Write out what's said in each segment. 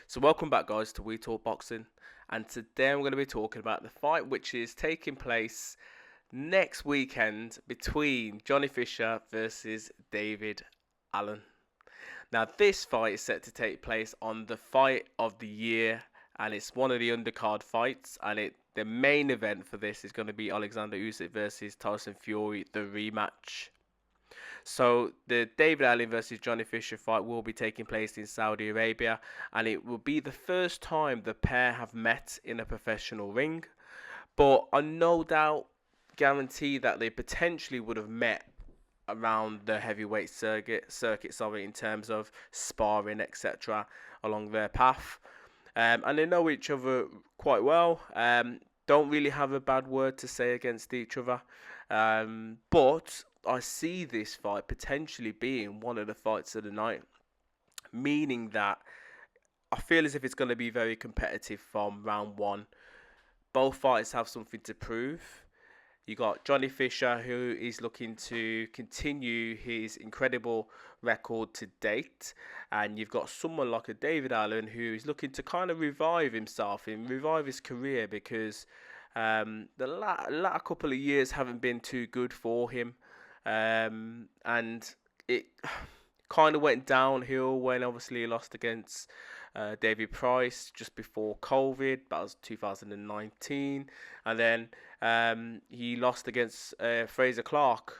So welcome back guys to We Talk Boxing, and today I'm going to be talking about the fight which is taking place next weekend between Johnny Fisher versus David Allen. Now this fight is set to take place on the fight of the year, and it's one of the undercard fights, and the main event for this is going to be Alexander Usyk versus Tyson Fury, the rematch. So the David Allen versus Johnny Fisher fight will be taking place in Saudi Arabia, and it will be the first time the pair have met in a professional ring. But I no doubt guarantee that they potentially would have met around the heavyweight circuit, sorry, in terms of sparring, etc., along their path. And they know each other quite well. Don't really have a bad word to say against each other. But I see this fight potentially being one of the fights of the night, meaning that I feel as if it's going to be very competitive from round one. Both fighters have something to prove. You got Johnny Fisher, who is looking to continue his incredible record to date, and you've got someone like a David Allen who is looking to kind of revive himself and revive his career because the latter couple of years haven't been too good for him, and it kind of went downhill when obviously he lost against David Price just before COVID. That was 2019, and then he lost against Frazer Clarke.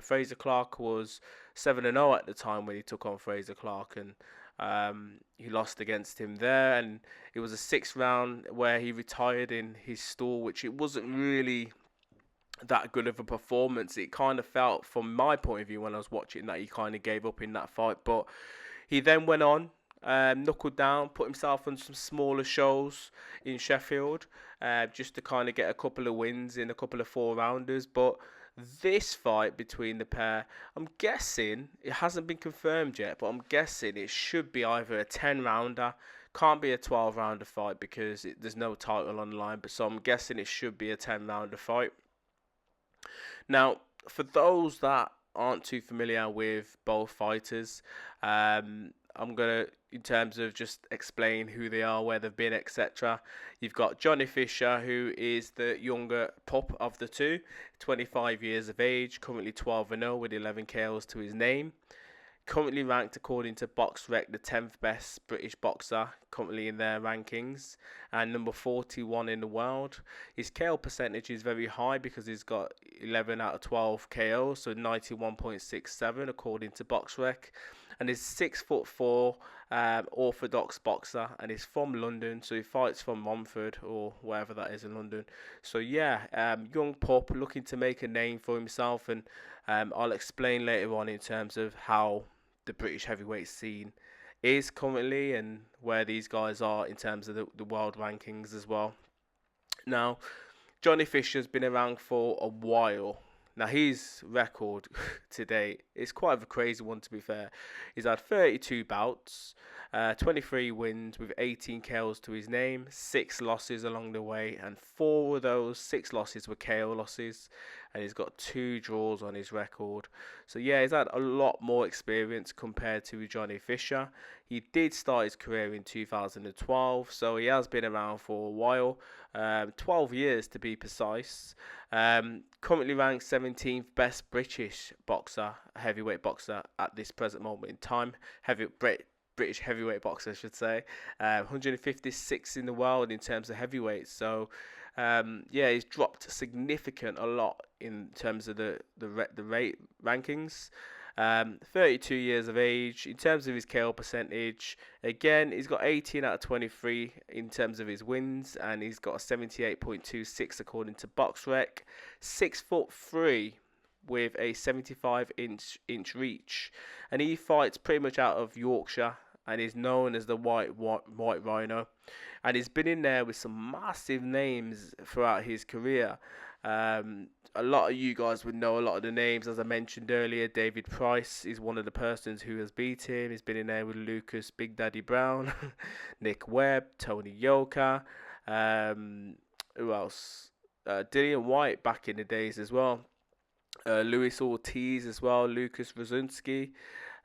Frazer Clarke was 7-0 at the time when he took on Frazer Clarke, and he lost against him there. And it was a sixth round where he retired in his stall, which it wasn't really that good of a performance. It kind of felt, from my point of view, when I was watching, that he kind of gave up in that fight. But he then went on, knuckled down, put himself on some smaller shows in Sheffield, just to kind of get a couple of wins in a couple of 4-rounders. But this fight between the pair, I'm guessing, it hasn't been confirmed yet, but I'm guessing it should be either a 10-rounder. Can't be a 12-rounder fight because there's no title on the line. But so I'm guessing it should be a 10-rounder fight. Now, for those that aren't too familiar with both fighters, I'm going to, in terms of just explain who they are, where they've been, etc. You've got Johnny Fisher, who is the younger pup of the two, 25 years of age, currently 12-0 with 11 KOs to his name. Currently ranked, according to BoxRec, the 10th best British boxer currently in their rankings, and number 41 in the world. His KO percentage is very high because he's got 11 out of 12 KOs, so 91.67 according to BoxRec. And he's 6'4", orthodox boxer, and he's from London, so he fights from Romford or wherever that is in London. So yeah, young pup looking to make a name for himself, and I'll explain later on in terms of how the British heavyweight scene is currently and where these guys are in terms of the world rankings as well. Now, Johnny Fisher's been around for a while. Now, his record to date is quite a crazy one, to be fair. He's had 32 bouts, 23 wins with 18 KOs to his name, 6 losses along the way, and 4 of those 6 losses were KO losses, and he's got 2 draws on his record. So yeah, he's had a lot more experience compared to Johnny Fisher. He did start his career in 2012, so he has been around for a while, 12 years to be precise. Currently ranked 17th best British boxer, heavyweight boxer at this present moment in time. British heavyweight boxer, I should say. 156 in the world in terms of heavyweight. So yeah, he's dropped a lot in terms of the rate rankings. 32 years of age. In terms of his KO percentage, again, he's got 18 out of 23 in terms of his wins, and he's got a 78.26 according to BoxRec. 6'3" with a 75-inch reach, and he fights pretty much out of Yorkshire, and is known as the white Rhino, and he's been in there with some massive names throughout his career. A lot of you guys would know a lot of the names, as I mentioned earlier. David Price is one of the persons who has beat him. He's been in there with Lucas Big Daddy Brown, Nick Webb, Tony Yoka, who else? Dillian White back in the days as well. Luis Ortiz as well, Lucas Rosinski.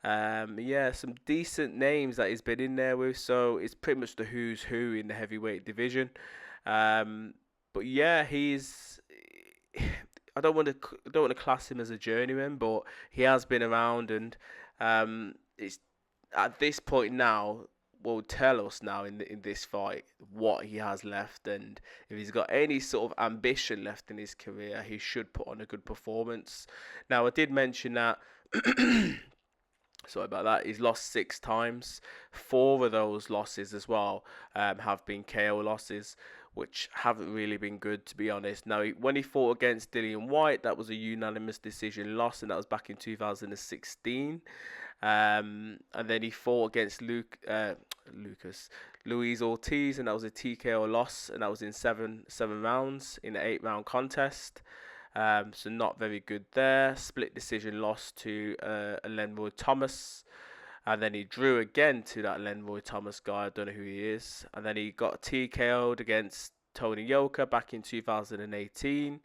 Yeah, some decent names that he's been in there with. So it's pretty much the who's who in the heavyweight division. Um, but yeah, he's. I don't want to class him as a journeyman, but he has been around, and it's at this point now will tell us now in this fight what he has left, and if he's got any sort of ambition left in his career, he should put on a good performance. Now, I did mention that. Sorry about that. He's lost 6 times. 4 of those losses as well have been KO losses, which haven't really been good, to be honest. Now, when he fought against Dillian White, that was a unanimous decision loss, and that was back in 2016. And then he fought against Luis Ortiz, and that was a TKO loss, and that was in seven rounds in an 8-round contest. So not very good there. Split decision loss to Lenroy Thomas. And then he drew again to that Lenroy Thomas guy. I don't know who he is. And then he got TKO'd against Tony Yoka back in 2018.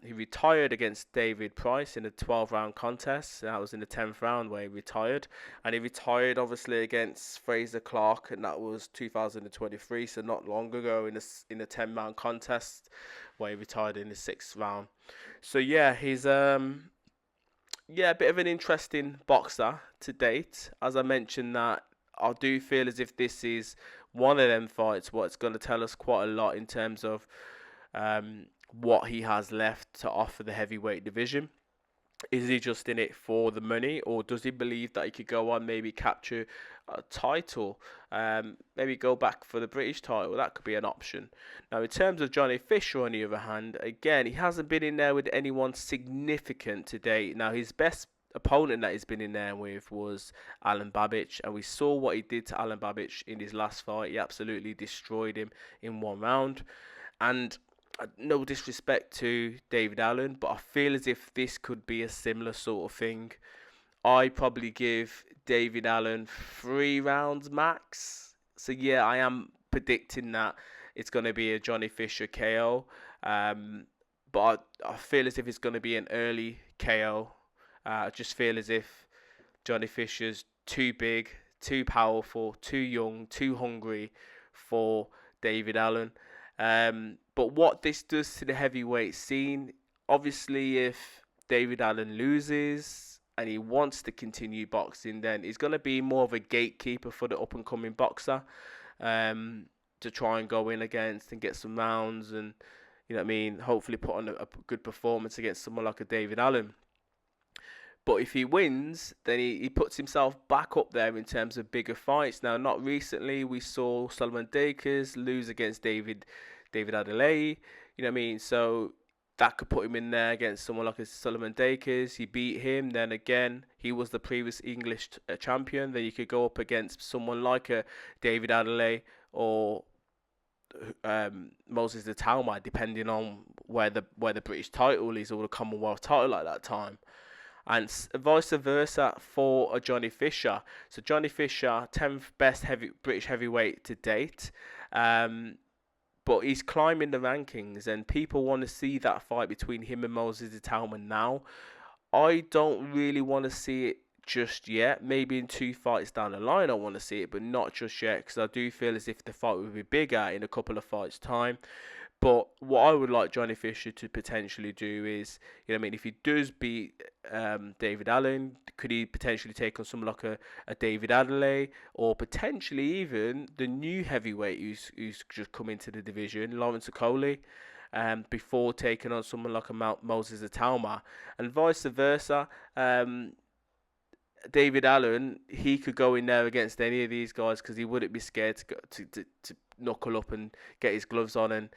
He retired against David Price in a 12-round contest. That was in the 10th round where he retired. And he retired, obviously, against Frazer Clarke, and that was 2023, so not long ago in a 10-round contest where he retired in the 6th round. So, yeah, he's a bit of an interesting boxer to date. As I mentioned, that I do feel as if this is one of them fights what's going to tell us quite a lot in terms of what he has left to offer the heavyweight division. Is he just in it for the money, or does he believe that he could go on, maybe capture a title, maybe go back for the British title? That could be an option. Now, in terms of Johnny Fisher, on the other hand, again, he hasn't been in there with anyone significant to date. Now, his best opponent that he's been in there with was Alan Babic, and we saw what he did to Alan Babic in his last fight. He absolutely destroyed him in 1 round. And no disrespect to David Allen, but I feel as if this could be a similar sort of thing. I probably give David Allen 3 rounds max. So yeah, I am predicting that it's going to be a Johnny Fisher KO. But I feel as if it's going to be an early KO. I just feel as if Johnny Fisher's too big, too powerful, too young, too hungry for David Allen. But what this does to the heavyweight scene, obviously, if David Allen loses and he wants to continue boxing, then he's going to be more of a gatekeeper for the up-and-coming boxer to try and go in against and get some rounds and, you know what I mean, hopefully put on a good performance against someone like a David Allen. But if he wins, then he puts himself back up there in terms of bigger fights. Now, not recently, we saw Solomon Dakers lose against David Adeleye. You know what I mean? So that could put him in there against someone like a Solomon Dakers. He beat him. Then again, he was the previous English champion. Then you could go up against someone like a David Adeleye or Moses Itauma, depending on where the British title is or the Commonwealth title at that time. And vice versa for a Johnny Fisher. So Johnny Fisher, 10th best British heavyweight to date. But he's climbing the rankings, and people want to see that fight between him and Moses Itauma now. I don't really want to see it just yet. Maybe in 2 fights down the line I want to see it, but not just yet, because I do feel as if the fight will be bigger in a couple of fights' time. But what I would like Johnny Fisher to potentially do is, you know what I mean, if he does beat David Allen, could he potentially take on someone like a David Adeleye, or potentially even the new heavyweight who's just come into the division, Lawrence Okolie, before taking on someone like a Moses Itauma, and vice versa. David Allen, he could go in there against any of these guys because he wouldn't be scared to knuckle up and get his gloves on and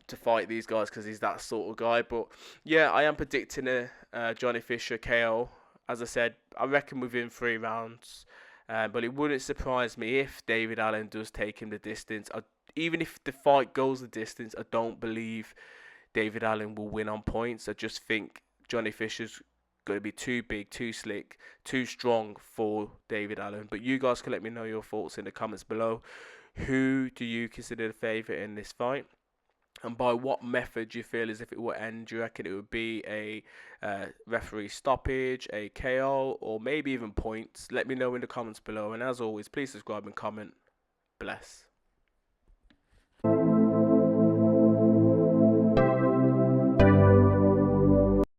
to fight these guys because he's that sort of guy. But yeah, I am predicting a Johnny Fisher KO. As I said, I reckon within 3 rounds. But it wouldn't surprise me if David Allen does take him the distance. Even if the fight goes the distance, I don't believe David Allen will win on points. I just think Johnny Fisher's going to be too big, too slick, too strong for David Allen. But you guys can let me know your thoughts in the comments below. Who do you consider the favourite in this fight? And by what method do you feel as if it will end? Do you reckon it would be a referee stoppage, a KO, or maybe even points? Let me know in the comments below. And as always, please subscribe and comment. Bless.